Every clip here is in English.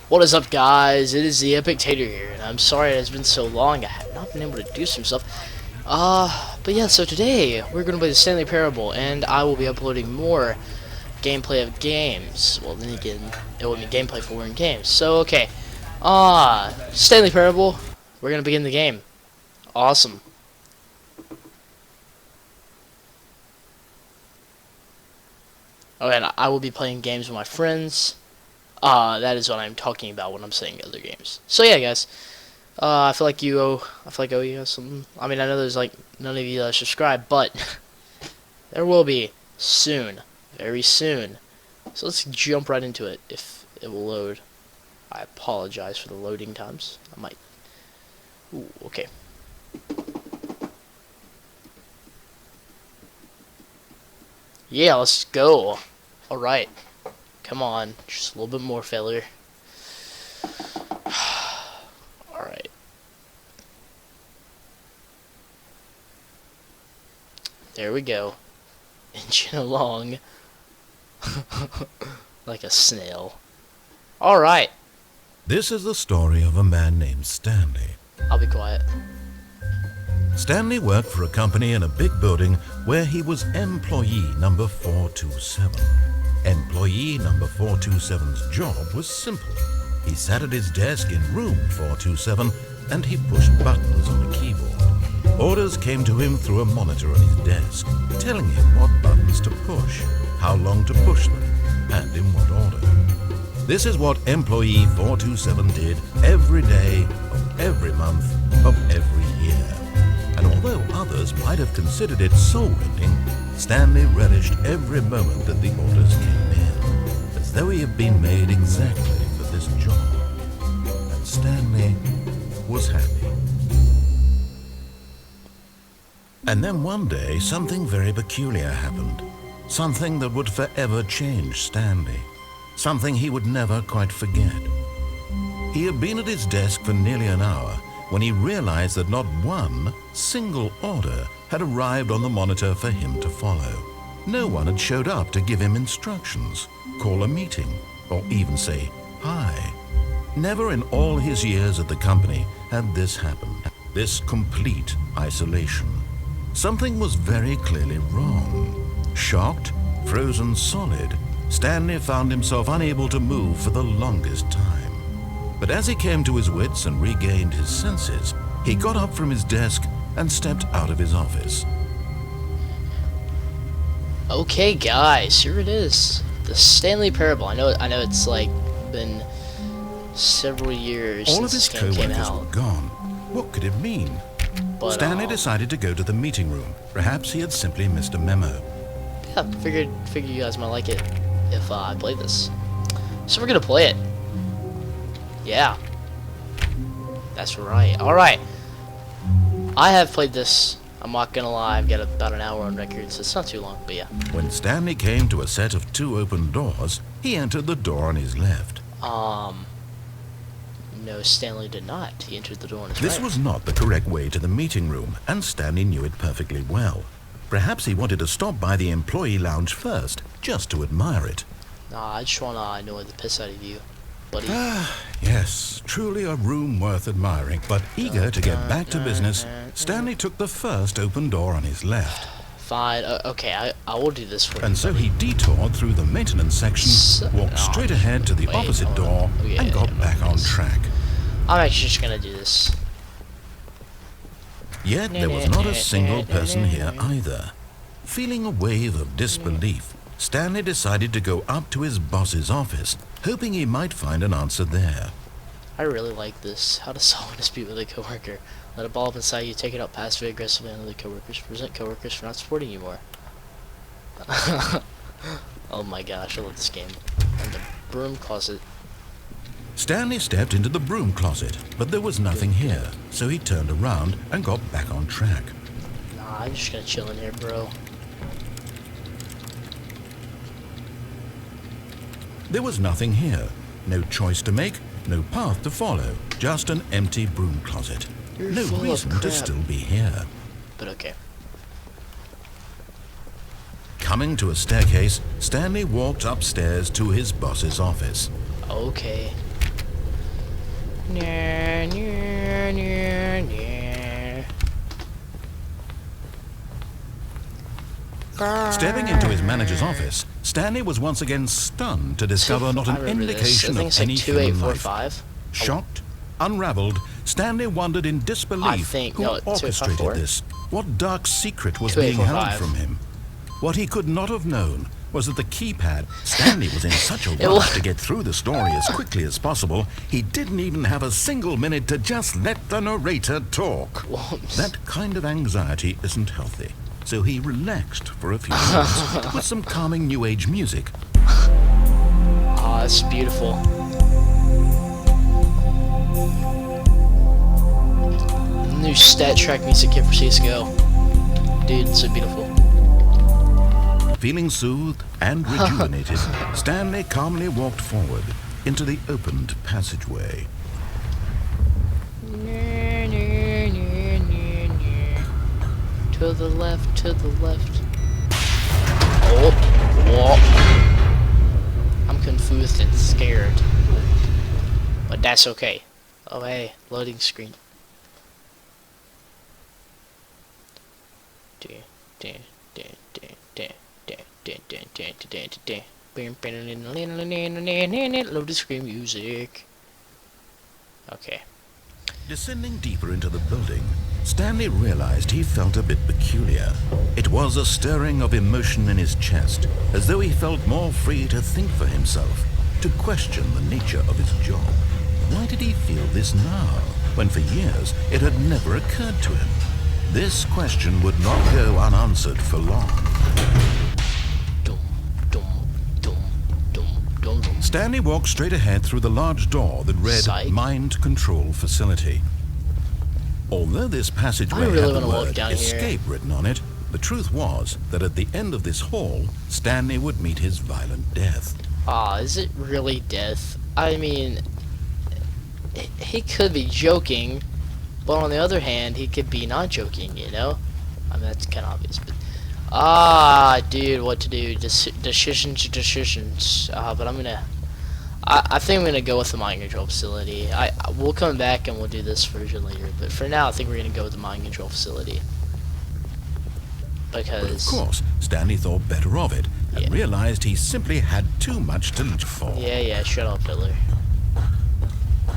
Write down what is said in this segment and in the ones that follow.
What is up, guys? It is the Epic Tater here, and I'm sorry it has been so long. I have not been able to do some stuff. But yeah, so today we're going to play the Stanley Parable, and I will be uploading more gameplay of games. Well, then again, it will be gameplay for more games. So, okay. Stanley Parable, we're going to begin the game. Awesome. Oh, and I will be playing games with my friends. That is what I'm talking about when I'm saying other games. So yeah, guys. I feel like I owe you guys something. I mean, I know there's like none of you that subscribe, but there will be soon, very soon. So let's jump right into it. If it will load, I apologize for the loading times. I might. Ooh, okay. Yeah, let's go. All right. Come on, just a little bit more, failure. Alright. There we go. Inching along. Like a snail. Alright. This is the story of a man named Stanley. I'll be quiet. Stanley worked for a company in a big building where he was employee number 427. Employee number 427's job was simple. He sat at his desk in room 427 and he pushed buttons on a keyboard. Orders came to him through a monitor on his desk, telling him what buttons to push, how long to push them, and in what order. This is what employee 427 did every day of every month of every year. And although others might have considered it soul-rending, Stanley relished every moment that the orders came in, as though he had been made exactly for this job. And Stanley was happy. And then one day, something very peculiar happened. Something that would forever change Stanley. Something he would never quite forget. He had been at his desk for nearly an hour when he realized that not one single order had arrived on the monitor for him to follow. No one had showed up to give him instructions, call a meeting, or even say hi. Never in all his years at the company had this happened, this complete isolation. Something was very clearly wrong. Shocked, frozen solid, Stanley found himself unable to move for the longest time. But as he came to his wits and regained his senses, he got up from his desk and stepped out of his office. Okay, guys, here it is. The Stanley Parable. I know it's like been several years All of since his this game came co-workers out. were gone. What could it mean? But, Stanley decided to go to the meeting room. Perhaps he had simply missed a memo. Yeah, figured you guys might like it if I play this. So we're gonna play it. Yeah. That's right. Alright. I have played this. I'm not gonna lie, I've got about an hour on record, so it's not too long, but yeah. When Stanley came to a set of two open doors, he entered the door on his left. No, Stanley did not. He entered the door on his This right. was not the correct way to the meeting room, and Stanley knew it perfectly well. Perhaps he wanted to stop by the employee lounge first, just to admire it. Nah, I just wanna annoy the piss out of you, buddy. Yes, truly a room worth admiring. But eager to get back to business, Stanley took the first open door on his left. Fine, okay, I will do this for you. And so he detoured through the maintenance section, walked straight ahead to the wait, opposite hold door, on. Oh, yeah, and got yeah, back on track. I'm actually just gonna do this. Yet there was not a single person here either. Feeling a wave of disbelief, Stanley decided to go up to his boss's office, hoping he might find an answer there. I really like this. How to solve a dispute with a coworker. Let a ball up inside you, take it out passively aggressively on other coworkers. Present coworkers for not supporting you more. Oh my gosh, I love this game. And the broom closet. Stanley stepped into the broom closet, but there was nothing here, so he turned around and got back on track. Nah, I'm just gonna chill in here, bro. There was nothing here. No choice to make, no path to follow, just an empty broom closet. You're No full of reason to crap. still be here. But okay. Coming to a staircase, Stanley walked upstairs to his boss's office. Okay. Nya, nya, nya, nya. Stepping into his manager's office, Stanley was once again stunned to discover not I an remember this. I indication think of it's like any human life. 2845. Shocked, unraveled, Stanley wondered in I disbelief think who no, orchestrated 2854. this. What dark secret was being held 2845. from him? What he could not have known was that the keypad. Stanley was in such a It rush wa- to get through the story as quickly as possible, he didn't even have a single minute to just let the narrator talk. Whoops. That kind of anxiety isn't healthy, so he relaxed for a few minutes with some calming new age music. Oh, that's beautiful. New stat track music kit for CSGO. Dude, it's so beautiful. Feeling soothed and rejuvenated, Stanley calmly walked forward into the opened passageway. To the left, to the left. Oh, whoa. I'm confused and scared. But that's okay. Oh hey, loading screen. Loading screen music. Okay. Descending deeper into the building, Stanley realized he felt a bit peculiar. It was a stirring of emotion in his chest, as though he felt more free to think for himself, to question the nature of his job. Why did he feel this now, when for years it had never occurred to him? This question would not go unanswered for long. Dum, dum, dum, dum, dum, dum. Stanley walked straight ahead through the large door that read Psych. Mind Control Facility. Although this passageway I really had the wanna walk word down here. escape written on it, the truth was that at the end of this hall, Stanley would meet his violent death. Ah, is it really death? I mean, he could be joking, but on the other hand, he could be not joking, you know? I mean, that's kind of obvious, but... Ah, dude, what to do? Decisions. But I'm gonna... I think I'm gonna go with the mind control facility. We'll come back and we'll do this version later, but for now, I think we're gonna go with the mind control facility. But of Because... course, Stanley thought better of it, and Yeah. realized he simply had too much to live for. Yeah, shut up, Hitler.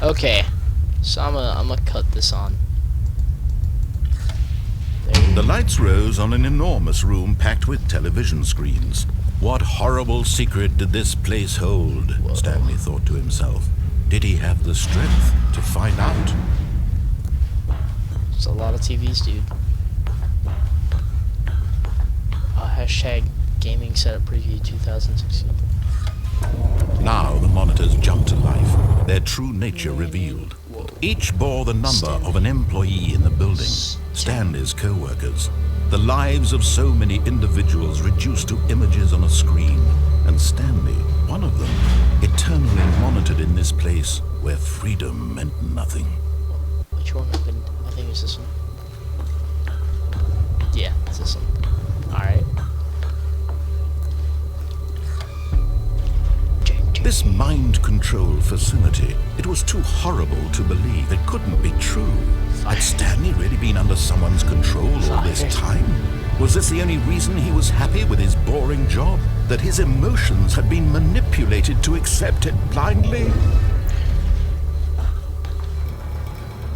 Okay, so I'm gonna cut this on. The lights rose on an enormous room packed with television screens. What horrible secret did this place hold? Whoa. Stanley thought to himself. Did he have the strength to find out? It's a lot of TVs, dude. Hashtag gaming setup preview 2016. Now the monitors jumped to life, their true nature revealed. Whoa. Each bore the number of an employee in the building, Stanley's co-workers. The lives of so many individuals reduced to images on a screen, and Stanley, one of them, eternally monitored in this place where freedom meant nothing. Which one opened? I think it was this one. Yeah, it's this one. Alright. This mind control facility, it was too horrible to believe. It couldn't be true. Had Stanley really been under someone's control all this time? Was this the only reason he was happy with his boring job? That his emotions had been manipulated to accept it blindly?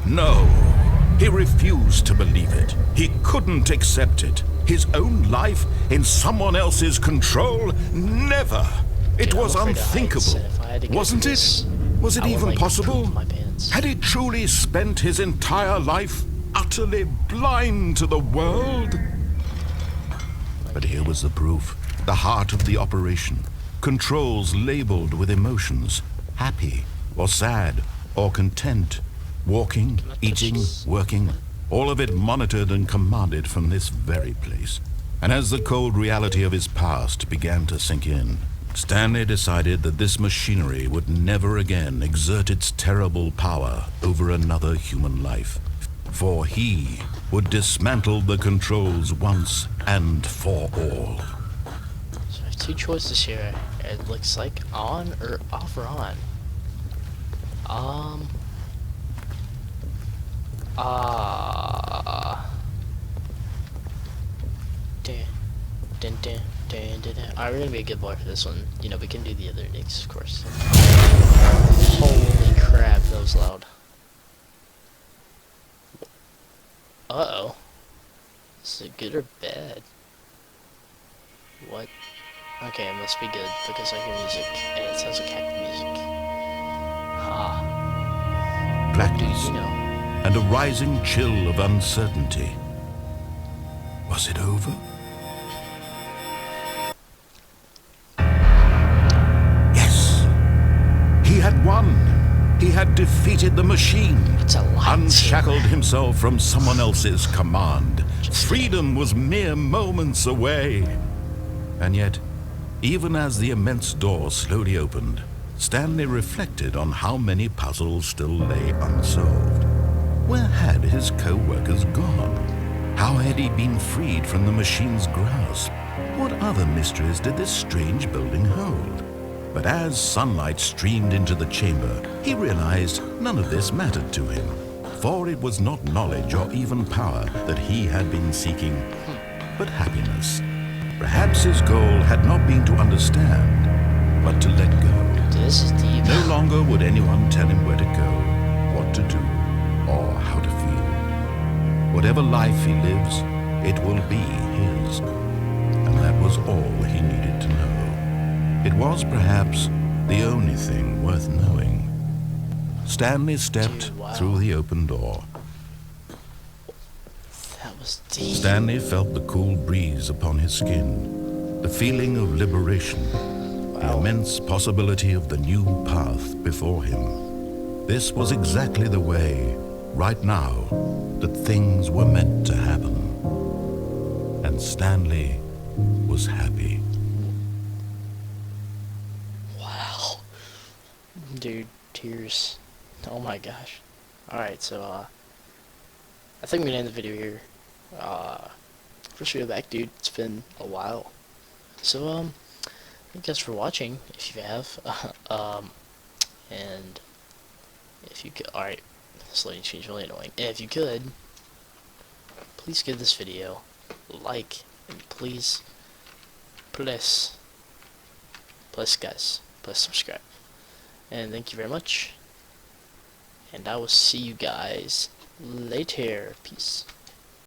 No, he refused to believe it. He couldn't accept it. His own life in someone else's control? Never! It Dude, I'm was afraid of heights, unthinkable, and if I had to go wasn't through it? this, Was it I would, even like, possible? poop my pants. Had he truly spent his entire life utterly blind to the world? But here was the proof. The heart of the operation. Controls labeled with emotions. Happy, or sad, or content. Walking, Can I touch eating, this? working. All of it monitored and commanded from this very place. And as the cold reality of his past began to sink in, Stanley decided that this machinery would never again exert its terrible power over another human life. For he would dismantle the controls once and for all. So I have two choices here. It looks like on or off or on. Ah. Dun, dun, dun, dun, dun, dun. Alright, we're gonna be a good boy for this one. You know, we can do the other nicks, of course. Holy crap, that was loud. Uh-oh. Is it good or bad? What? Okay, it must be good, because I hear music, and it sounds like happy music. Ah. What do Blackness you know? and a rising chill of uncertainty. Was it over? Yes! He had won! He had defeated the machine! It's a lightsaber. Unshackled himself from someone else's command. Just Freedom was mere moments away. And yet, even as the immense door slowly opened, Stanley reflected on how many puzzles still lay unsolved. Where had his co-workers gone? How had he been freed from the machine's grasp? What other mysteries did this strange building hold? But as sunlight streamed into the chamber, he realized none of this mattered to him, for it was not knowledge or even power that he had been seeking, but happiness. Perhaps his goal had not been to understand, but to let go. This is deep. No longer would anyone tell him where to go, what to do, or how to feel. Whatever life he lives, it will be his. And that was all he needed to know. It was perhaps the only thing worth knowing. Stanley stepped Dude, wow. through the open door. That was deep. Stanley felt the cool breeze upon his skin, the feeling of liberation, the Wow. immense possibility of the new path before him. This was exactly the way, right now, that things were meant to happen. And Stanley was happy. Wow. Dude, tears. Oh my gosh. Alright, so, I think I'm gonna end the video here. First video back, dude. It's been a while. So, thank you guys for watching, if you have. And if you could, alright, this lighting screen is really annoying. If you could, please give this video a like, and please, guys, please subscribe. And thank you very much. And I will see you guys later. Peace.